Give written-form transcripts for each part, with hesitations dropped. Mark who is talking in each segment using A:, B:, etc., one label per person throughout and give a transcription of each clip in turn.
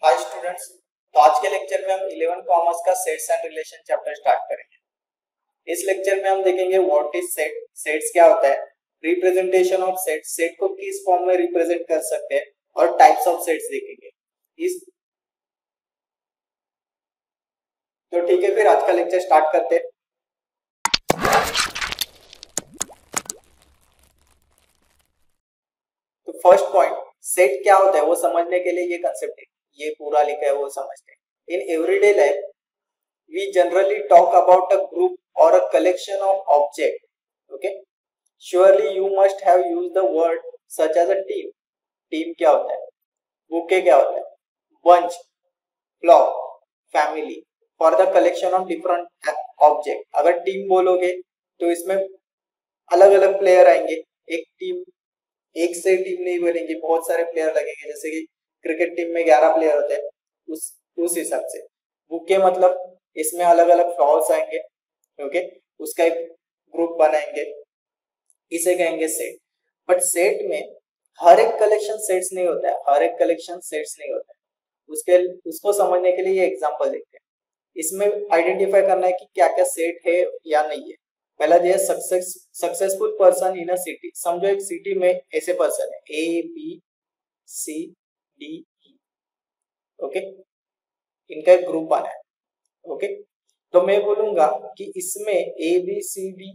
A: Hi students. तो आज के लेक्चर में हम 11 कॉमर्स का sets and relation chapter start करेंगे। इस लेक्चर में हम देखेंगे व्हाट इज सेट, सेट्स क्या होता है, रिप्रेजेंटेशन ऑफ सेट, सेट को किस फॉर्म में रिप्रेजेंट कर सकते हैं और टाइप्स ऑफ सेट्स देखेंगे। इस तो ठीक है, फिर आज का लेक्चर स्टार्ट करते हैं। तो फर्स्ट पॉइंट, सेट क्या होता है वो समझने के लिए ये कंसेप्ट है, ये पूरा लिखा है वो समझते हैं। In everyday life we generally talk about a group or a collection of objects. Okay, surely you must have used the word such as a team. Team क्या होता है, bouquet क्या होता है, bunch, flock, family for the collection of different objects. अगर team बोलोगे तो इसमें अलग अलग प्लेयर आएंगे। एक टीम, एक से टीम नहीं बनेगी, बहुत सारे प्लेयर लगेंगे। जैसे कि क्रिकेट टीम में 11 प्लेयर होते हैं, उस हिसाब से बुके मतलब इसमें अलग अलग फ्लॉर्स आएंगे। ओके, उसका एक ग्रुप बनाएंगे, इसे कहेंगे सेट। बट सेट में हर एक कलेक्शन सेट्स नहीं होता है, हर एक कलेक्शन सेट्स नहीं होता है। उसको समझने के लिए ये एग्जांपल देखते हैं। इसमें आइडेंटिफाई करना है कि क्या क्या सेट है या नहीं है। पहला जो है successful person in a city. समझो एक सिटी में ऐसे पर्सन है A B C D E. Okay, इनका एक ग्रुप बना है। ओके, तो मैं बोलूंगा कि इसमें ए बी सी डी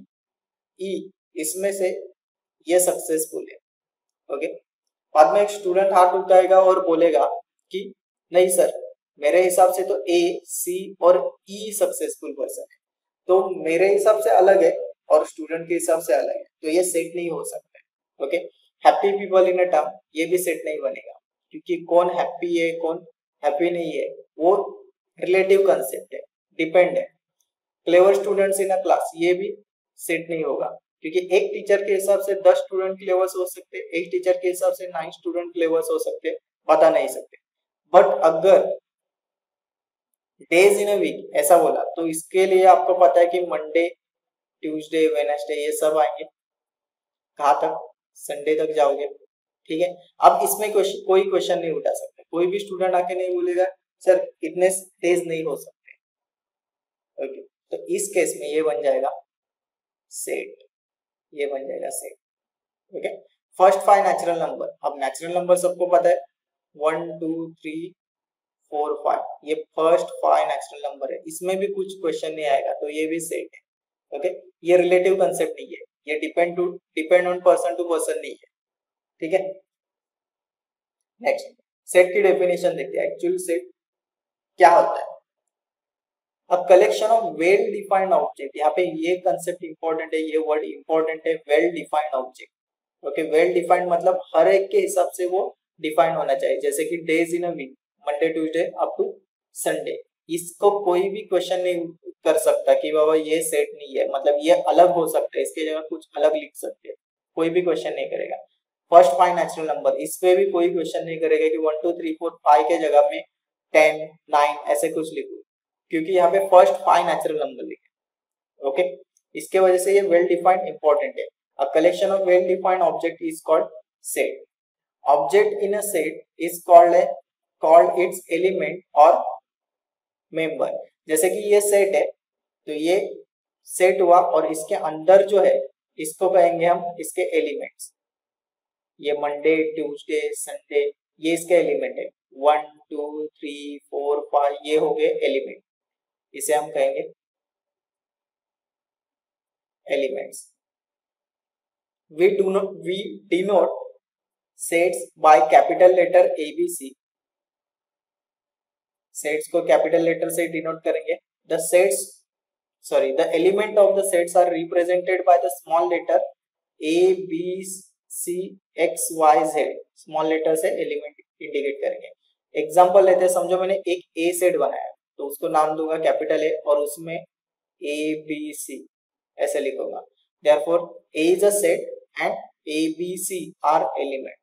A: ई, इसमें से ये सक्सेसफुल है। ओके, बाद में एक स्टूडेंट हाथ उठाएगा और बोलेगा कि नहीं सर, मेरे हिसाब से तो ए सी और ई सक्सेसफुल पर्सन है, तो मेरे हिसाब से अलग है और स्टूडेंट के हिसाब से अलग है, तो ये सेट नहीं हो सकता है। Okay, happy people in a term, ये भी सेट नहीं बनेगा, क्योंकि कौन हैप्पी है कौन हैप्पी नहीं है वो रिलेटिव कंसेप्ट है, डिपेंड है। Clever students in a class, ये भी सेट नहीं होगा, क्योंकि एक टीचर के हिसाब से 10 स्टूडेंट क्लेवर्स हो सकते हैं, एक टीचर के हिसाब से 9 स्टूडेंट क्लेवर्स हो सकते हैं, बता नहीं सकते। बट अगर डेज इन अ वीक ऐसा बोला तो इसके लिए आपको पता है कि मंडे ट्यूसडे वेडनेसडे ये सब आएंगे, कहाँ तक, संडे तक जाओगे। ठीक है, अब इसमें कोई क्वेश्चन नहीं उठा सकते, कोई भी स्टूडेंट आके नहीं बोलेगा सर इतने डेज नहीं हो सकते। ओके, तो इस केस में ये बन जाएगा सेट, ये बन जाएगा set. Okay, first 5 natural number. अब नेचुरल नंबर सबको पता है 1 2 3 4 5, ये फर्स्ट 5 नेचुरल नंबर है, इसमें भी कुछ क्वेश्चन नहीं आएगा, तो ये भी सेट है। ओके, ये रिलेटिव कंसेप्ट नहीं है, ये depend on person to person नहीं है। ठीक है, नेक्स्ट सेट की डेफिनेशन देखते हैं। एक्चुअल सेट क्या होता है, a collection of well defined object. यहाँ पे ये कंसेप्ट इंपॉर्टेंट है, ये वर्ड इंपॉर्टेंट है, well defined object. Okay, well defined मतलब हर एक के हिसाब से वो डिफाइंड होना चाहिए। जैसे कि days in a week, Monday Tuesday up to Sunday, इसको कोई भी क्वेश्चन नहीं कर सकता कि बाबा ये सेट नहीं है, मतलब ये अलग हो सकता है, इसके जगह कुछ अलग लिख सकते हैं, कोई भी क्वेश्चन नहीं करेगा। फर्स्ट 5 नेचुरल नंबर, इस पे भी कोई क्वेश्चन नहीं करेगा कि 1 2 3 4 5 के जगह में 10 9 ऐसे कुछ लिखो, क्योंकि यहाँ पे फर्स्ट 5 नेचुरल नंबर लिखे। ओके, इसके वजह से ये वेल डिफाइंड इंपॉर्टेंट है। A collection of well-defined object is called set. Object in a set is called its element or member. जैसे कि ये सेट है, तो ये सेट हुआ और इसके अंदर जो है इसको कहेंगे हम इसके एलिमेंट्स। ये मंडे ट्यूसडे संडे ये इसके एलिमेंट है, 1 2 3 4 5 ये हो गए एलिमेंट, इसे हम कहेंगे elements. We denote sets by capital letter ABC. Sets को capital letter से denote करेंगे। The element of the sets are represented by the small letter A, B, C, X, Y, Z. Small letter से element indicate करेंगे। Example लेते हैं, समझो मैंने एक A सेट बनाया तो उसको नाम दूंगा कैपिटल A और उसमें A, B, C ऐसे लिखूंगा। Therefore, A is a set and A, B, C are element.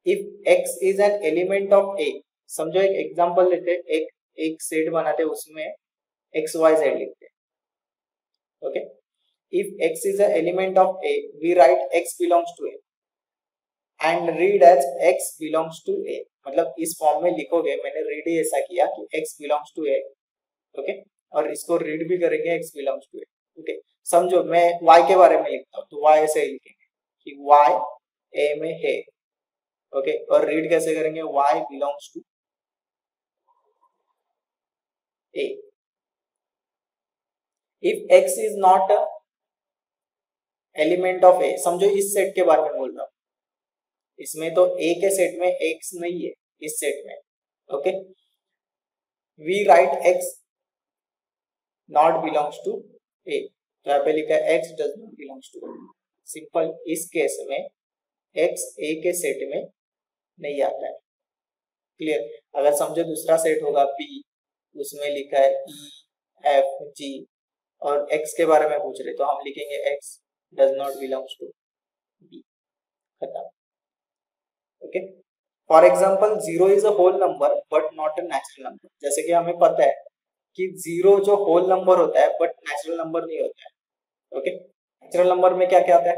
A: If X is an element of A, समझो एक एग्जांपल लेते हैं, एक सेट बनाते हैं उसमें X, Y, Z लिखते हैं। Okay, if X is an element of A, we write X belongs to A and read as X belongs to A. मतलब इस फॉर्म में लिखोगे, मैंने रीड ही ऐसा किया कि x belongs to a, okay, और इसको रीड भी करेंगे x belongs to a, okay. समझो मैं y के बारे में लिखता हूँ तो y ऐसे ही लिखेंगे कि y a में है, ओके, और रीड कैसे करेंगे, y belongs to a। If x is not a element of a, समझो इस सेट के बारे में बोल रहा हूँ, इसमें तो a के सेट में x नहीं है, इस सेट में, okay, we write x not belongs to a, तो यहाँ पे लिखा है x does not belongs to a। Simple, इस केस में x a के सेट में नहीं आता है, क्लियर। अगर समझो दूसरा सेट होगा b, उसमें लिखा है e f g और x के बारे में पूछ रहे तो हम लिखेंगे x does not belongs to b, खत्म, okay. For example 0 is a whole number but not a natural number, जैसे कि हमें पता है कि 0 जो होल नंबर होता है बट नेचुरल नंबर नहीं होता है, ओके। नेचुरल नंबर में क्या क्या आता है,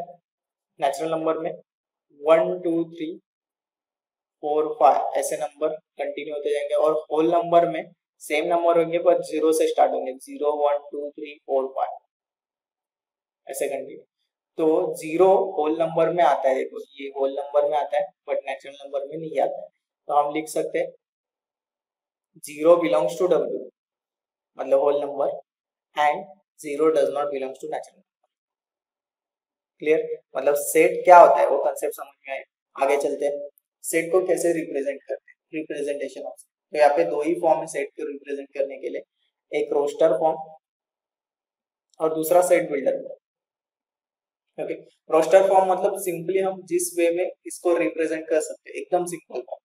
A: नेचुरल नंबर में 1 2 3 4 5 ऐसे नंबर कंटिन्यू होते जाएंगे, और होल नंबर में सेम नंबर होंगे पर 0 से स्टार्ट होंगे, 0 1 2 3 4 5 ऐसे कंटिन्यू। तो 0 होल नंबर में आता है, देखो ये होल नंबर में आता है बट नेचुरल नंबर में नहीं आता है, तो हम लिख सकते हैं 0 बिलोंग्स टू w, मतलब whole number, and 0 does not belongs to natural number, clear. मतलब सेट क्या होता है वो कंसेप्ट समझ में आए, आगे चलते हैं। सेट को कैसे रिप्रेजेंट करते हैं, रिप्रेजेंटेशन ऑफ, तो यहाँ पे दो ही फॉर्म है सेट को रिप्रेजेंट करने के लिए, एक रोस्टर फॉर्म और दूसरा set builder form, okay. Roster form मतलब सिंपली हम जिस वे में इसको रिप्रेजेंट कर सकते हैं, एकदम सिंपल फॉर्म,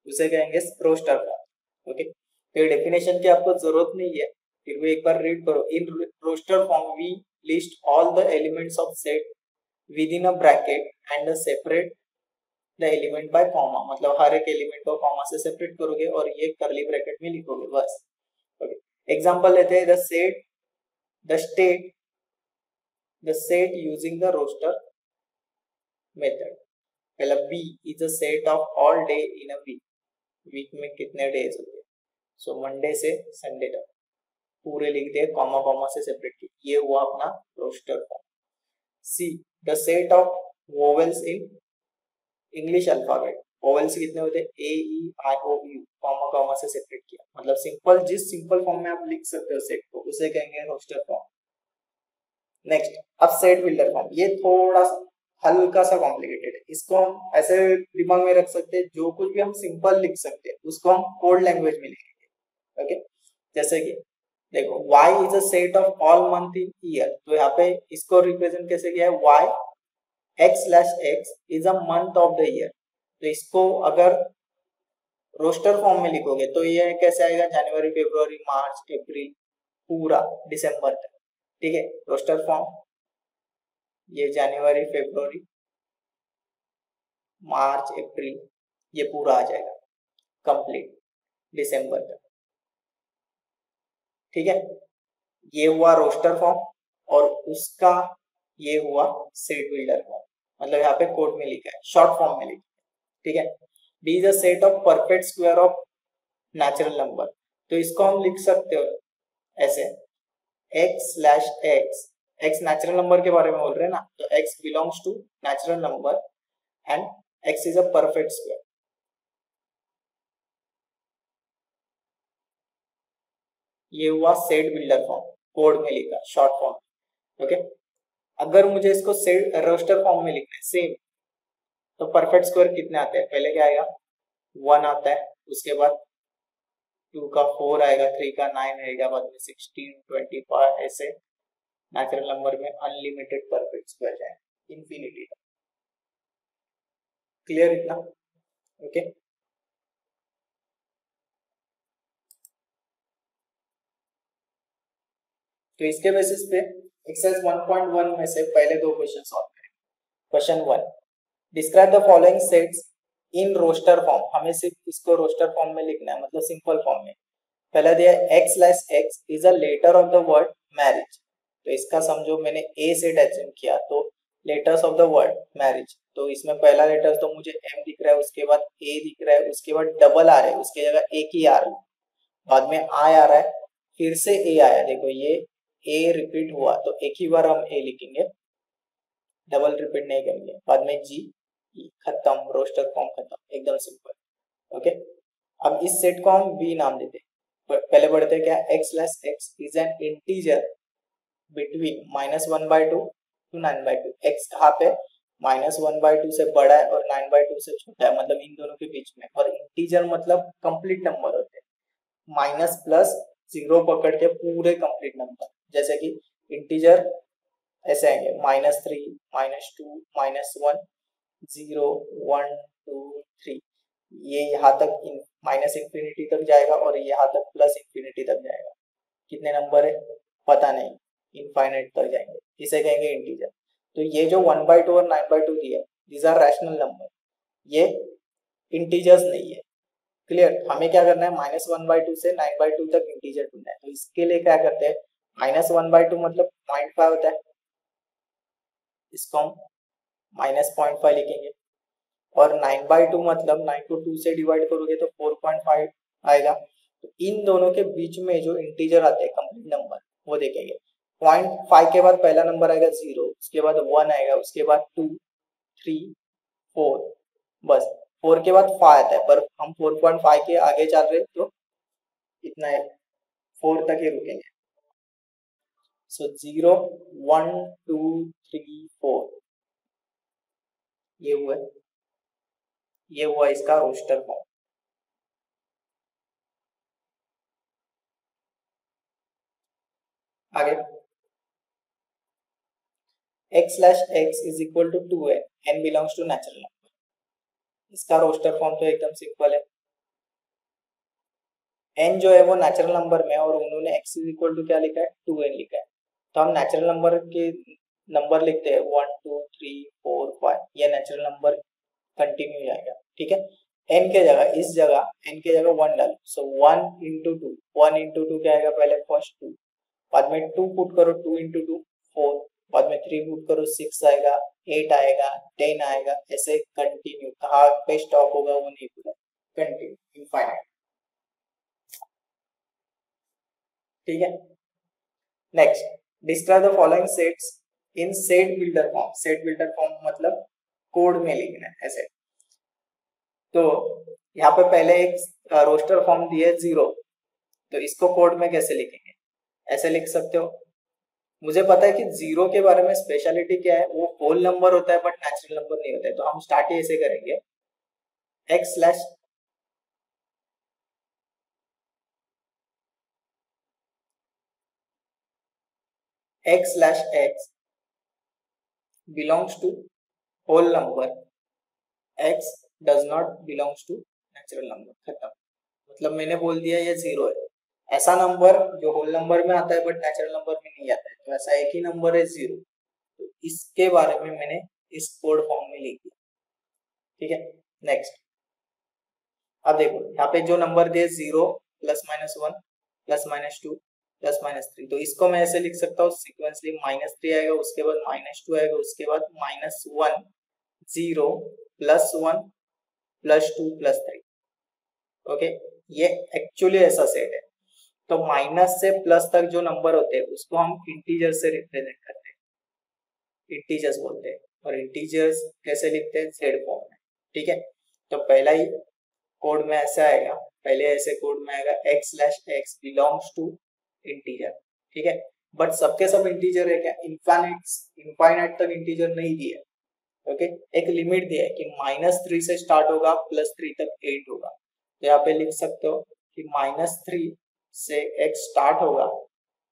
A: उसे कहेंगे रोस्टर फॉर्म, ओके। तो डेफिनेशन की आपको जरूरत नहीं है, फिर भी एक बार रीड करो। In roster form we list all the elements of set with in a bracket and separate the element by comma, मतलब हर एक एलिमेंट को कॉमा से सेपरेट करोगे और ये कर्ली ब्रैकेट में लिखोगे बस, ओके। एग्जांपल लेते हैं, the set using the roster method। पहला b is a set of all day in a week, week में कितने डेज होते हैं, सो मंडे से संडे तक पूरे लिख दिए, कॉमा कॉमा से सेपरेट किए, ये हुआ अपना roster form. See the set of vowels in English alphabet, vowels कितने होते हैं, A E I O U, comma comma से सेपरेट किया, मतलब सिंपल, जिस सिंपल फॉर्म में आप लिख सकते हो सेट को उसे कहेंगे रोस्टर फॉर्म। नेक्स्ट, अब सेट बिल्डर फॉर्म, ये थोड़ा सा हल्का सा कॉम्प्लिकेटेड है, इसको हम ऐसे दिमाग में रख सकते हैं, जो कुछ भी हम सिंपल लिख सकते हैं उसको हम कोड लैंग्वेज में लिखेंगे, ओके। जैसे कि देखो y is a set of all month in year, तो यहाँ पे इसको रिप्रेजेंट कैसे किया है, y x/x is a month of the year, तो इसको अगर रोस्टर फॉर्म में लिखोगे तो ये कैसे आएगा, जनवरी फरवरी मार्च अप्रैल पूरा दिसंबर तक, ठीक है। रोस्टर फॉर्म ये जनवरी फरवरी मार्च अप्रैल ये पूरा आ जाएगा कंप्लीट दिसंबर तक, ठीक है। ये हुआ रोस्टर फॉर्म और उसका ये हुआ सेट बिल्डर फॉर्म, मतलब यहाँ पे कोड में लिखा है, शॉर्ट फॉर्म में लिखा है, ठीक है। D is a set of perfect square of natural number, तो इसको हम लिख सकते हो ऐसे x/x, x नेचुरल नंबर के बारे में बोल रहे हैं ना, तो x belongs to natural number and x is a perfect square, ये हुआ सेट बिल्डर फॉर्म, कोड में लिखा शॉर्ट फॉर्म, ओके। अगर मुझे इसको सेट रोस्टर फॉर्म में लिखना है सेम, तो परफेक्ट स्क्वायर कितने आते हैं, पहले क्या आएगा 1 आता है, उसके बाद 2 का 4 आएगा, 3 का 9 आएगा, बाद में 16 25 ऐसे नेचुरल नंबर में अनलिमिटेड परफेक्ट स्क्वायर जाए इंफिनिटी, क्लियर इतना, ओके। तो इसके बेसिस पे एक्सरसाइज 1.1 में से पहले दो क्वेश्चन सॉल्व करें। Question 1, describe the following sets in roster form, हमें सिर्फ इसको रोस्टर फॉर्म में लिखना है, मतलब सिंपल फॉर्म में। पहला दिया x/x is a letter of the word marriage, तो इसका समझो मैंने ए सेट एज्यूम किया, तो letters of the word marriage, तो इसमें पहला लेटर तो मुझे M दिख रहा है, उसके बाद A दिख रहा है, उसके बाद डबल आ रहा है, उसकी जगह एक ही R, बाद में I आ रहा है, फिर से A आया, देखो ये A रिपीट हुआ तो एक ही बार हम A लिखेंगे, डबल रिपीट नहीं करेंगे, बाद में G, खत्म, रोस्टर फॉर्म खत्म, एकदम सिंपल। ओके, अब इस सेट को हम B नाम देते हैं। पहले पढ़ते हैं क्या, x/x is an integer between -1/2 to 9/2। x कहाँ पे, -1/2 से बड़ा है और 9/2 से छोटा है, मतलब इन दोनों के बीच में। और इंटीजर मतलब कंप्लीट नंबर होते हैं, माइनस प्लस जीरो पकड़ के पूरे कंप्लीट नंबर, जैसे कि इंटीजर ऐसे आएंगे -3, -2, -1, 0, 1, 2, 3, ये यहाँ तक माइनस इंफिनिटी तक जाएगा और यहाँ तक प्लस इंफिनिटी तक जाएगा। कितने नंबर है पता नहीं, इनफाइनाइट तक जाएंगे, इसे कहेंगे इंटीजर। तो ये जो 1/2 और 9/2 दिया, दीज आर रैशनल नंबर, ये इंटीजर्स नहीं है। क्लियर, हमें क्या करना है, -1/2 से 9/2 तक इंटीजर ढूंढना है। तो इसके लिए क्या करते हैं, -1/2 मतलब 0.5 होता है, इसको हम -0.5 लिखेंगे, और 9/2 मतलब 9 को 2 से डिवाइड करोगे तो 4.5 आएगा। तो इन दोनों के बीच में जो इंटीजर आते हैं कंप्लीट नंबर, वो देखेंगे। 0.5 के बाद पहला नंबर आएगा 0, उसके बाद 1 आएगा, उसके बाद 2, 3, 4, बस 4 के बाद 5 आता है, पर हम 4.5 के आगे चल रहे तो इतना है, 4 तक ही रुकेंगे। सो 0, 1, 2, 3, 4, ये हुआ इसका रोस्टर फॉर्म। आगे x/x is equal to 2n, n belongs to natural number, इसका रोस्टर फॉर्म तो एकदम सिंपल है। n जो है वो नेचुरल नंबर में, और उन्होंने x इज इक्वल टू क्या लिखा है, 2n लिखा है। तो हम नेचुरल नंबर के नंबर लिखते हैं 1, 2, 3, 4, 5, ये नेचुरल नंबर कंटिन्यू जाएगा। ठीक है, n के जगह, इस जगह n के जगह 1 डालो, सो 1 इंटू 2, 1 इंटू 2 क्या आएगा, पहले फर्स्ट 2, बाद में 2 पुट करो, 2 इंटू 2 4, बाद में 3 पुट करो 6 आएगा, 8 आएगा, 10 आएगा, ऐसे कंटिन्यू, कहाँ पे स्टॉप होगा वो नहीं पता, कंटिन्यू इनफाइनाइट। ठीक है, next, describe the following sets in set builder form. Set builder form मतलब कोड में लिखना है ऐसे। तो यहाँ पे पहले एक रोस्टर फॉर्म दिया है 0, तो इसको कोड में कैसे लिखेंगे, ऐसे लिख सकते हो। मुझे पता है कि 0 के बारे में स्पेशलिटी क्या है, वो होल नंबर होता है बट नेचुरल नंबर नहीं होता है। तो हम स्टार्ट ही ऐसे करेंगे, x/ x/x belongs to whole number, x does not belongs to natural number, खत्म। मतलब मैंने बोल दिया ये 0 है, ऐसा नंबर जो होल नंबर में आता है बट नेचुरल नंबर में नहीं आता है, तो ऐसा एक ही नंबर है 0। तो इसके बारे में मैंने इस कोड फॉर्म में लिख दिया। ठीक है, नेक्स्ट, अब देखो यहाँ पे जो नंबर दिए 0, +-1, +-2, +-3, तो इसको मैं ऐसे लिख सकता हूँ सिक्वेंसली, -3 आएगा, उसके बाद -2 आएगा, उसके बाद -1, 0, +1, +2, +3। ओके, ये एक्चुअली ऐसा सेट है। तो माइनस से प्लस तक जो नंबर होते हैं उसको हम इंटीजर से रिप्रेजेंट करते हैं, इंटीजर्स बोलते हैं। और इंटीजर्स कैसे लिखते हैं, जेड फॉर्म में। ठीक है, तो पहला ही कोड में ऐसा आएगा, पहले ऐसे कोड में आएगा x/x बिलोंग्स टू इंटीजर। ठीक है, बट सबके सब इंटीजर है क्या, इनफाइनाइट तक इंटीजर नहीं दिया। ओके, एक लिमिट दिया है कि -3 से स्टार्ट होगा, +3 तक 8 होगा। तो यहाँ पे लिख सकते हो कि -3 से x स्टार्ट होगा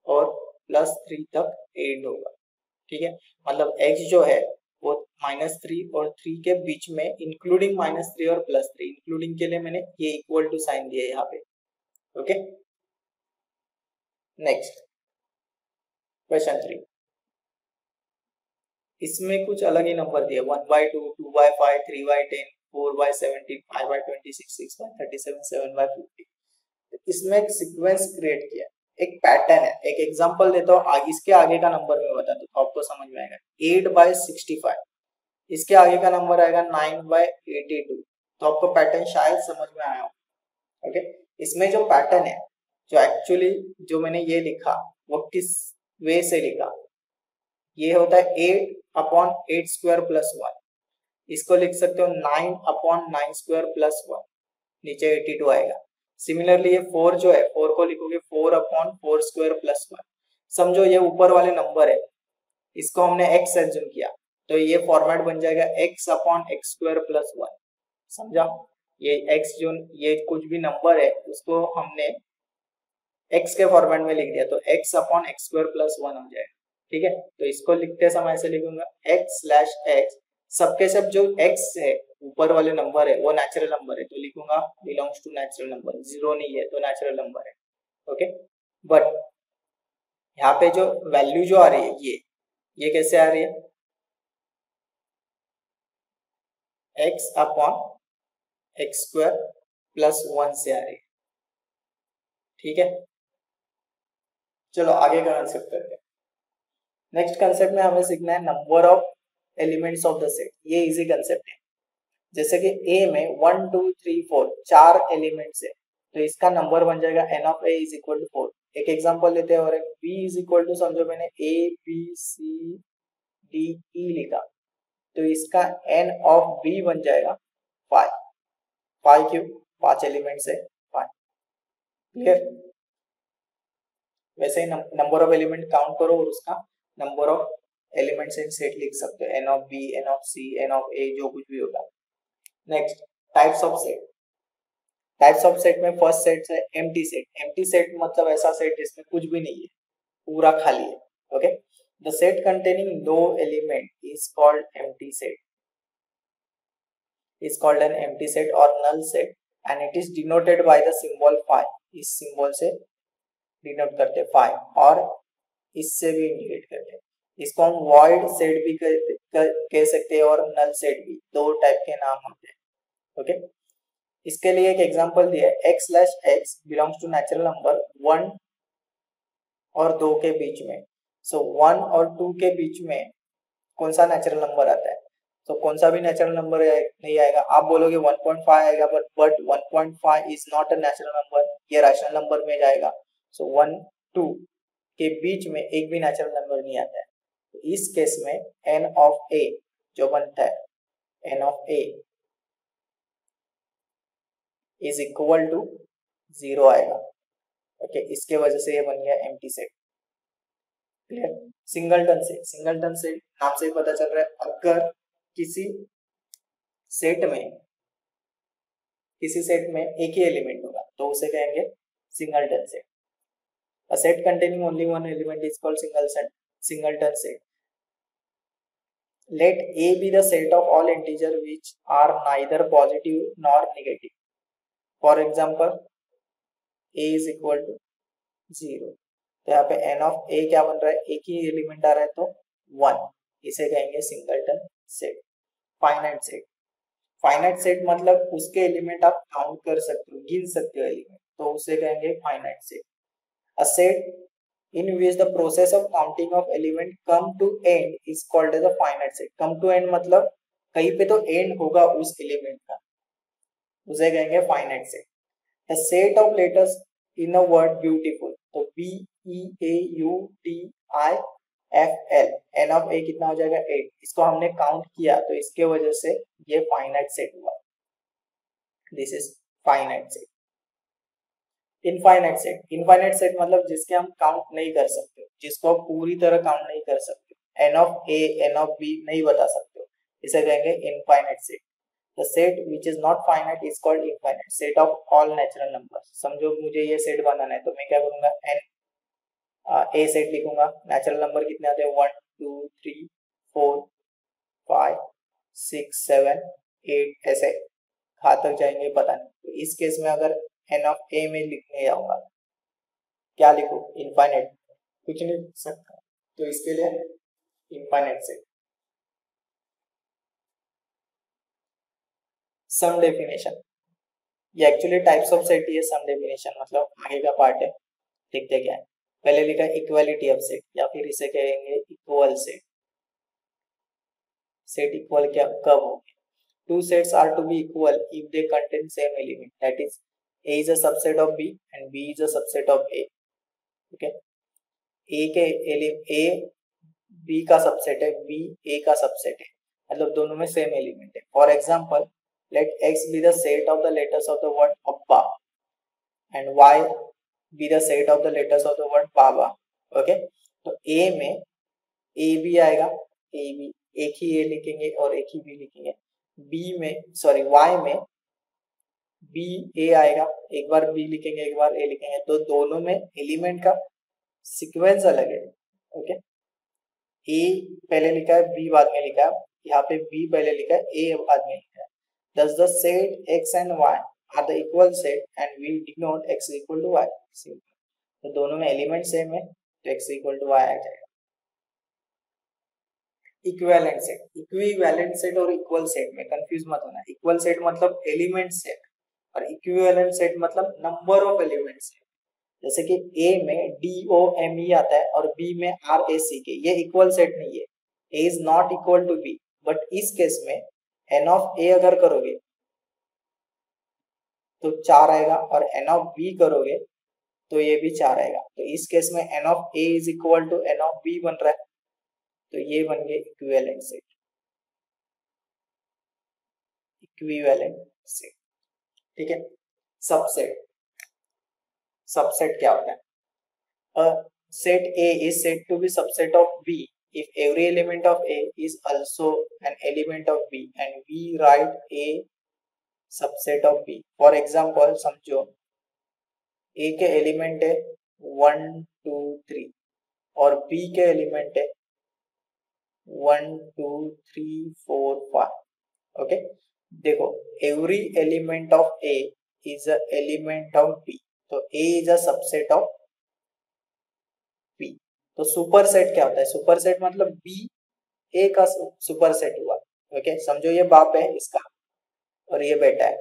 A: और +3 तक 8 होगा। ठीक है, मतलब x जो है वो -3 और 3 के बीच में, इंक्लूडिंग -3 और +3, इंक्लूडिंग के लिए मैंने ये इक्वल टू साइन दिया है यहाँ पे। ओके, नेक्स्ट क्वेश्चन 3, इसमें कुछ अलग ही नंबर दिए, 1/2, 2/5, 3/10, 4/17, 5/26, 6/37, 7/50। इसमें एक सीक्वेंस क्रिएट किया, एक पैटर्न है। एक एग्जांपल देता हूँ, इसके आगे का नंबर मैं बताता हूँ तो आपको समझ में आएगा। 8/65, इसके आगे का नंबर आएगा 9/82। तो आपको पैटर्न शायद समझ में आया हो। ओके, इसमें जो पैटर्न है, जो एक्चुअली जो मैंने ये लिखा वो किस वे से लिखा, ये होता है 8/8² + 1। इसको लिख सकते हो 9/9² + 1, नीचे 82 आएगा। सिमिलरली ये 4 जो है, 4 को लिखोगे 4/4² + 1। समझो ये ऊपर वाले नंबर है, इसको हमने x एज्यूम किया, तो ये फॉर्मेट बन जाएगा x/x² + 1। समझा? ये x जो ये कुछ भी नंबर है उसको हमने x के फॉर्मेट में लिख दिया, तो x/x² + 1 हो जाएगा। ठीक है, तो इसको लिखते समय ऐसे लिखूंगा x/x, सबके सब जो x है ऊपर वाले नंबर है वो नेचुरल नंबर है, तो लिखूंगा belongs to natural number, zero नहीं है तो नेचुरल नंबर है। ओके, बट यहाँ पे जो वैल्यू जो आ रही है ये कैसे आ रही है, x/x² + 1 से आ रही है। ठीक है, चलो आगे का कंसेप्ट करते हैं। नेक्स्ट कंसेप्ट में हमें सीखना है number of elements of the set. ये इजी कंसेप्ट है। जैसे कि ए में 1 2 3 4 4 एलिमेंट्स है, तो इसका नंबर बन जाएगा n of a = 4। एक एग्जांपल लेते हैं, और एक b = समझो मैंने a b c d e लिखा, तो इसका n of b बन जाएगा 5। 5 क्यों? 5 एलिमेंट्स है 5। क्लियर? वैसे ही नंबर ऑफ एलिमेंट काउंट करो और उसका number of elements in set लिख सकते हो, n of b, n of c, n of a, जो कुछ भी होगा। Next, types of set. Types of set में फर्स्ट सेट है एम्प्टी सेट। एम्प्टी सेट मतलब ऐसा सेट जिसमें कुछ भी नहीं है, पूरा खाली है। Okay, the set containing no element is called empty set, is called an empty set और null set, and it is denoted by the symbol phi। इस सिंबल से डिनोट करते हैं phi, और इससे भी इंडिकेट करते हैं। इसको हम वॉइड सेट भी कह सकते हैं और नल सेट भी, दो टाइप के नाम होते हैं। ओके, इसके लिए एक एग्जांपल दिया है, x/x belongs to natural number 1 और 2 के बीच में। सो 1 और 2 के बीच में कौन सा नेचुरल नंबर आता है? तो कौन सा भी नेचुरल नंबर नहीं आएगा। आप बोलोगे 1.5 आएगा, but 1.5 is not a natural number, ये रैशनल नंबर में जाएगा। सो 1 2 के बीच में एक भी नेचुरल नंबर नहीं आता है। तो इस केस में n of a जो बनता है n of a is equal to 0 आएगा। ओके, इसके वजह से ये बन गया empty set. Clear? Singleton set. Singleton set नाम से ही पता चल रहा है, अगर किसी सेट में एक ही एलिमेंट होगा तो उसे कहेंगे singleton set. A set containing only one element is called singleton set. Let A be the set of all integers which are neither positive nor negative. For example, A is equal to 0। तो यहाँ पे n of a क्या बन रहा है, एक ही element आ रहा है तो 1, इसे कहेंगे singleton set. Finite set. Finite set मतलब उसके एलिमेंट आप काउंट कर सकते हो, गिन सकते हो एलिमेंट, तो उसे कहेंगे finite set. A set in which the process of counting of element come to end is called as a finite set। come to end मतलब कहीं पे तो end होगा उस एलिमेंट का, उसे कहेंगे finite set. the set of letters in a word beautiful, तो BEAUTIFL, n of a कितना हो जाएगा 8, इसको हमने काउंट किया तो इसके वजह से ये फाइनाइट सेट हुआ। This is finite set. Infinite set. Infinite set मतलब जिसके हम काउंट नहीं कर सकते, जिसको आप पूरी तरह काउंट नहीं कर सकते, n of a n of b नहीं बता सकते, इसे कहेंगे infinite set. The set which is not finite is called infinite set of all natural numbers। समझो मुझे ये सेट बनाना है तो मैं क्या करूंगा, a सेट लिखूंगा। नेचुरल नंबर कितने आते हैं, 1 2 3 4 5 6 7 8, ऐसे कहाँ तक जाएंगे पता नहीं। तो इस केस में अगर n of a में लिखने जाऊंगा, क्या लिखूं, इनफाइनाइट, कुछ नहीं लिख सकता, तो इसके लिए इनफाइनाइट सेट। सम डेफिनेशन। ये एक्चुअली टाइप्स ऑफ सेट ही है, सम डेफिनेशन मतलब आगे का पार्ट है। देखते क्या है, पहले लिखा इक्वालिटी ऑफ सेट, या फिर इसे कहेंगे इक्वल सेट। सेट इक्वल क्या कब होगी? Two sets are to be equal if they contain same element. That is, A is a subset of B and B is a subset of A. Okay. A B का subset है, B A का subset है, मतलब दोनों में same element है. For example, let X be the set of the letters of the word Abba and Y be the set of the letters of the word Baba. Okay. तो A में A भी आएगा, A भी एक ही A लिखेंगे और एक ही B लिखेंगे. Y में B A आएगा, एक बार B लिखेंगे एक बार A लिखेंगे, तो दोनों में एलिमेंट का सीक्वेंस अलग है. ओके. A पहले लिखा है, B बाद में लिखा है, यहाँ पे B पहले लिखा है, A बाद में लिखा है. Thus the set X and Y are the equal set and we denote X equal to Y. तो दोनों में एलिमेंट सेम है, तो X equal to Y आ जाएगा. इक्विवेलेंट सेट, इक्विवेलेंट सेट और इक्वल सेट में कंफ्यूज मत होना. इक्वल सेट मतलब एलिमेंट सेट और इक्विवेलेंट सेट मतलब नंबर ऑफ एलिमेंट्स है. जैसे कि A में DOME आता है और B में RACK, ये इक्वल सेट नहीं है. A is not equal to B, but इस केस में N ऑफ A अगर करोगे तो 4 आएगा और N ऑफ B करोगे तो ये भी 4 आएगा. तो इस केस में N of A is equal to N of B बन रहा है, तो ये बन गए इक्विवेलेंट सेट. Equivalent set. ठीक है. सबसेट, सबसेट क्या होता है? A set A is said to be subset of B if every element of A is also an element of B and we write A subset of B. For example, समझो A के element है 1 2 3 और B के element है 1 2 3 4 5. Okay. देखो, every element of A is a element of B, तो A is a subset of B. तो super set क्या होता है? सुपर सेट मतलब B A का सुपर सेट हुआ. ओके. समझो ये बाप है इसका और ये बेटा है.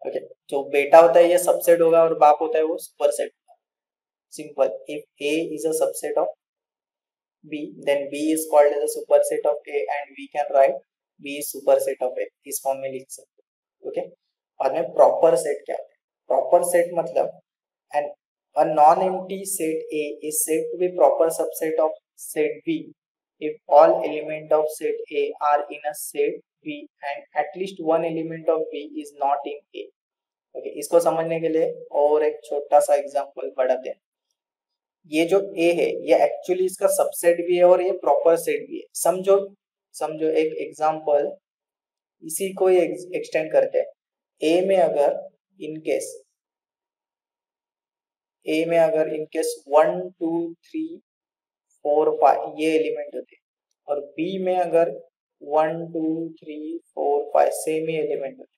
A: ओके. जो बेटा होता है ये सबसेट होगा और बाप होता है वो सुपर सेट होगा. Simple. If A is a subset of B, then B is called as a superset of A and we can write B is superset of A. इस फॉर्म में लिख सकते हो. ओके. बाद में प्रॉपर सेट क्या होता है? प्रॉपर सेट मतलब and a non-empty set A is said to be proper subset of set B if all elements of set A are in a set B and at least one element of B is not in A. Okay, इसको समझने के लिए और एक छोटा सा example बढ़ाते हैं. ये जो A है ये एक्चुअली इसका सबसेट भी है और ये प्रॉपर सेट भी है. समझो समझो एक एग्जांपल इसी को ही एक्सटेंड करते हैं. A में अगर इनकेस 1 2 3 4 5 ये एलिमेंट होते और B में अगर 1 2 3 4 5 सेम ही एलिमेंट होते,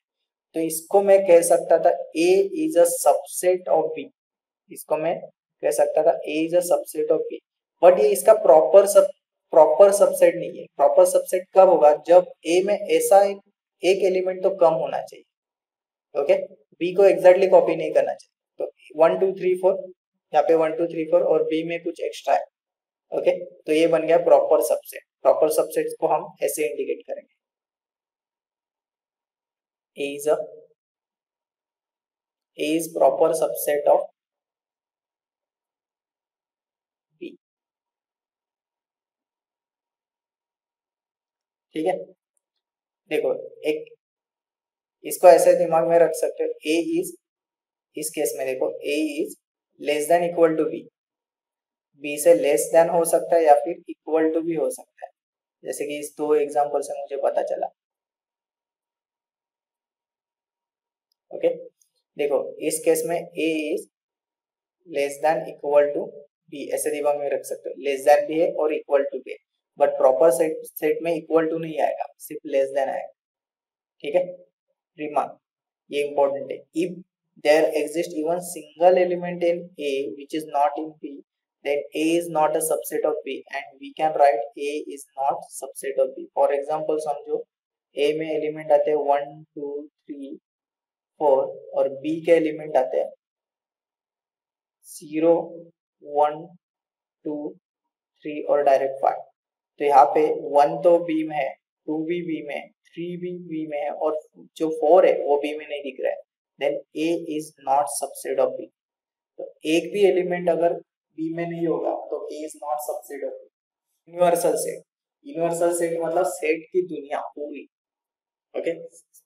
A: तो इसको मैं कह सकता था A is a subset of B. इसको मैं कह सकता था A is a subset of B, but ये इसका प्रॉपर सबसेट नहीं है. प्रॉपर सबसेट कब होगा? जब A में ऐसा एक एलिमेंट तो कम होना चाहिए. ओके. B को एग्जैक्टली कॉपी नहीं करना चाहिए. तो 1 2 3 4 यहाँ पे 1 2 3 4 और B में कुछ एक्स्ट्रा है. ओके. तो ये बन गया प्रॉपर सबसेट. प्रॉपर सबसेट को हम ऐसे इंडिकेट करेंगे. A is proper subset of B. ठीक है. देखो, एक इसको ऐसे दिमाग में रख सकते हो. A is, इस केस में देखो A is less than equal to B. B से लेस देन हो सकता है या फिर इक्वल टू भी हो सकता है, जैसे कि इस दो एग्जांपल से मुझे पता चला. ओके. देखो इस केस में A is less than equal to B, ऐसे दिमाग में रख सकते हो. लेस देन भी है और इक्वल टू भी है, बट प्रॉपर सेट में इक्वल टू नहीं आएगा, सिर्फ लेस देन आएगा. ठीक है. रिमार्क, ये इंपॉर्टेंट है. If there exist even single element in A which is not in B, then A is not a subset of B and we can write A is not subset of B. For example, समझो A में element आते हैं 1 2 3 4 और B के element आते हैं 0 1 2 3 और direct 5. तो यहाँ पे 1 तो बी में है, 2 भी बी में है, 3 भी बी में है और जो 4 है वो बी में नहीं दिख रहा है, then A is not subset of B. तो एक भी एलिमेंट अगर बी में नहीं होगा तो A is not subset of B. Universal set, universal set मतलब सेट की दुनिया पूरी, ओके,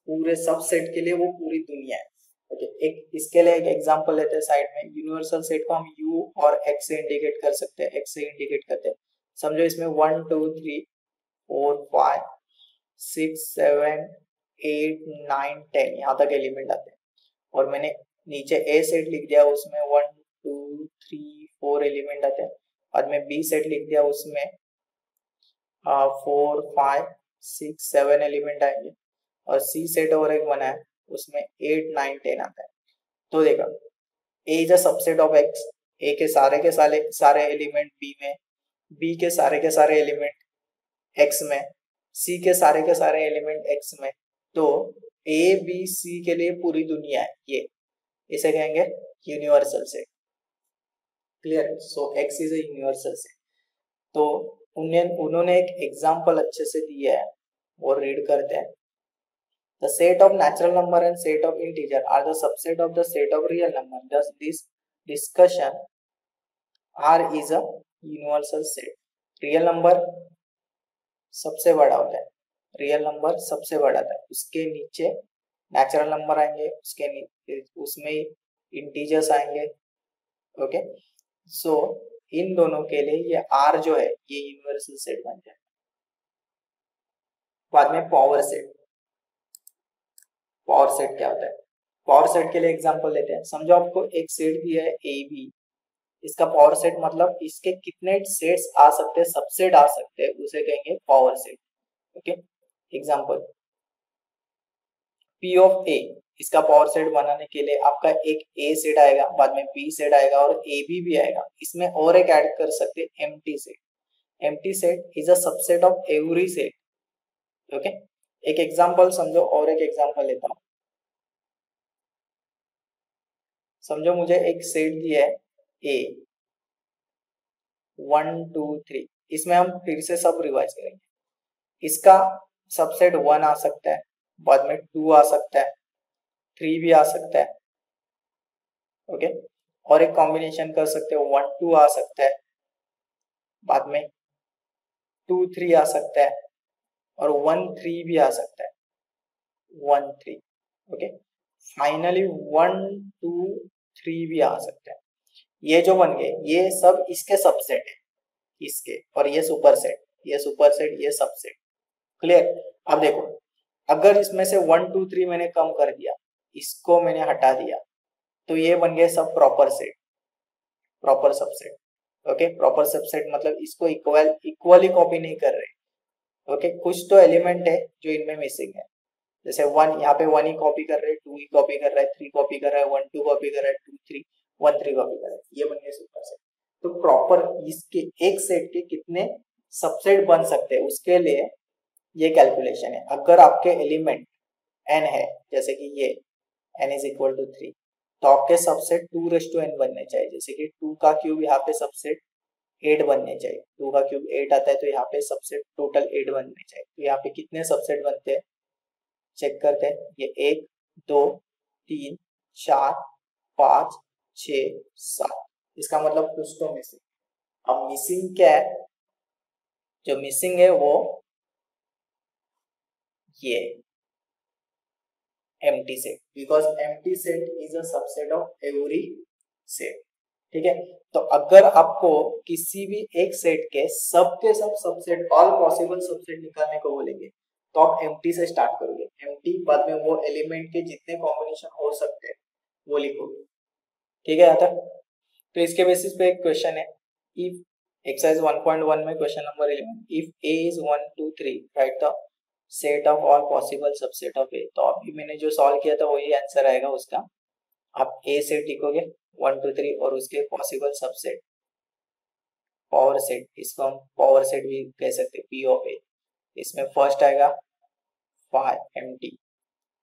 A: पूरे सब सेट के लिए वो पूरी दुनिया है। ओके, एक इसके लिए एक एग्जांपल लेते हैं साइड में। यूनिवर्सल सेट को हम यू और एक्स से इंडिकेट कर सकते हैं, एक्स से इंडिकेट करते हैं। समझो इसमें 1 2 3 4 5 6 7 8 9 10 यहाँ तक एलिमेंट आते हैं और मैंने नीचे ए सेट लिख दिया, उसमें 1 2 3 4 एलिमेंट आते हैं। बाद में बी सेट लिख दिया, उसमें 4 5 6 7 एलिमेंट आएंगे और सी सेट और एक बना है उसमें 8 9 10 आता है। तो देखा, A is a subset of X, A के सारे एलिमेंट बी में, बी के सारे एलिमेंट एक्स में, सी के सारे एलिमेंट एक्स में। तो ए बी सी के लिए पूरी दुनिया है ये, इसे कहेंगे universal set. Clear? So x is a universal set. तो उन्होंने एक एग्जांपल अच्छे से दिया है और रीड करते हैं। The set of natural number and set of integer are the subset of the set of real number. Thus, this discussion R is a universal set. Real number सबसे बड़ा होता है, रियल नंबर सबसे बड़ा था, उसके नीचे नेचुरल नंबर आएंगे, उसके नीचे उसमें इंटीजर्स आएंगे। ओके, सो इन दोनों के लिए ये R जो है ये यूनिवर्सल सेट बन जाए। बाद में पावर सेट, पावर सेट क्या होता है? पावर सेट के लिए एग्जांपल लेते हैं। समझो आपको एक सेट दिया है ए बी, इसका पावर सेट मतलब इसके कितने सेट्स आ सकते हैं, सबसेट आ सकते हैं, उसे कहेंगे power set. Okay, example P of A, इसका पावर सेट बनाने के लिए आपका एक ए सेट आएगा, बाद में बी सेट आएगा और ए बी भी आएगा, इसमें और एक ऐड कर सकते हैं empty set. Empty set is a subset of every set. Okay, एक एग्जांपल समझो और एक एग्जांपल लेता हूं। समझो मुझे एक सेट दिया है ए 1 2 3, इसमें हम फिर से सब रिवाइज करेंगे। इसका सबसेट 1 आ सकता है, बाद में 2 आ सकता है, 3 भी आ सकता है। ओके, और एक कॉम्बिनेशन कर सकते हो 1 2 आ सकता है, बाद में 2 3 आ सकता है और 1 3 भी आ सकता है, 1 3। ओके, फाइनली 1 2 3 भी आ सकता है। ये जो बन गए ये सब इसके सबसेट है, इसके, और ये सुपर सेट, ये सुपर सेट, ये सबसेट। क्लियर? अब देखो, अगर इसमें से 1 2 3 मैंने कम कर दिया, इसको मैंने हटा दिया, तो ये बन गए सब proper set, proper subset. Okay, proper subset मतलब इसको इक्वली कॉपी नहीं कर रहे। ओके, कुछ तो एलिमेंट है जो इनमें मिसिंग है, जैसे 1 यहाँ पे 1 ही कॉपी कर रहे हैं, 2 ही कॉपी कर रहा है, 3 कॉपी कर रहा है, 1 2 कॉपी कर रहा है, 2 3 1 3 कॉपी कर रहा है, ये बन गए सुपर सेट। तो प्रॉपर इसके एक सेट के कितने सबसेट बन सकते हैं उसके लिए ये कैलकुलेशन है। अगर आपके एलिमेंट n है, जैसे कि ये n इज इक्वल टू 3, तो आपके सबसेट 2:n बनने चाहिए, जैसे कि 2 का क्यूब यहाँ पे सबसेट 8 बनने चाहिए, 2 का क्यूब 8 आता है, तो यहाँ पे सबसेट टोटल 8 बनने चाहिए। तो यहाँ पे कितने सबसेट बनते हैं चेक करते हैं, ये 1 2 3 4 5 6 7, इसका मतलब कुछ तो मिसिंग। अब मिसिंग क्या है? जो मिसिंग है वो ये empty set, because empty set is a subset of every set। ठीक है, तो अगर आपको किसी भी एक सेट के सब सबसेट, ऑल पॉसिबल सबसेट निकालने को बोलेंगे, तो आप empty से स्टार्ट करोगे। empty बाद में वो एलिमेंट के जितने कॉम्बिनेशन हो सकते हैं वो लिखोगे। ठीक है, यहाँ तक? तो इसके बेसिस पे एक क्वेश्चन है, इफ एक्सरसाइज 1.1 में question number 11, if a is 1 2 3 write the set of all possible subset of A. तो अभी मैंने जो सॉल्व किया था वही आंसर आएगा उसका। आप ए सेट लिखोगे 1 2 3 और उसके पॉसिबल सबसेट, पावर सेट, इसको हम पावर सेट भी कह सकते हैं, पी ऑफ ए। इसमें फर्स्ट आएगा 5 एम्प्टी,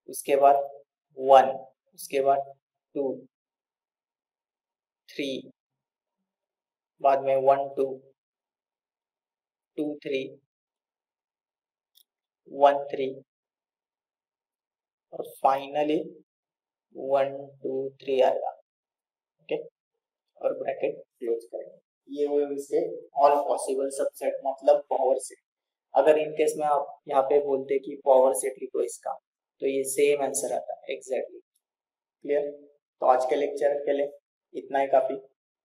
A: उसके बाद 1, उसके बाद 2 3, बाद में 1 2 2 3 1 3 और फाइनली 1 2 3 आएगा। ओके, और ब्रैकेट क्लोज करेंगे। ये हुए इसके ऑल पॉसिबल सबसेट मतलब पावर सेट। अगर इन केस में आप यहाँ पे बोलते कि पावर सेट लिखो इसका, तो ये सेम आंसर आता है एग्जैक्टली। क्लियर? तो आज के लेक्चर के लिए इतना ही काफी।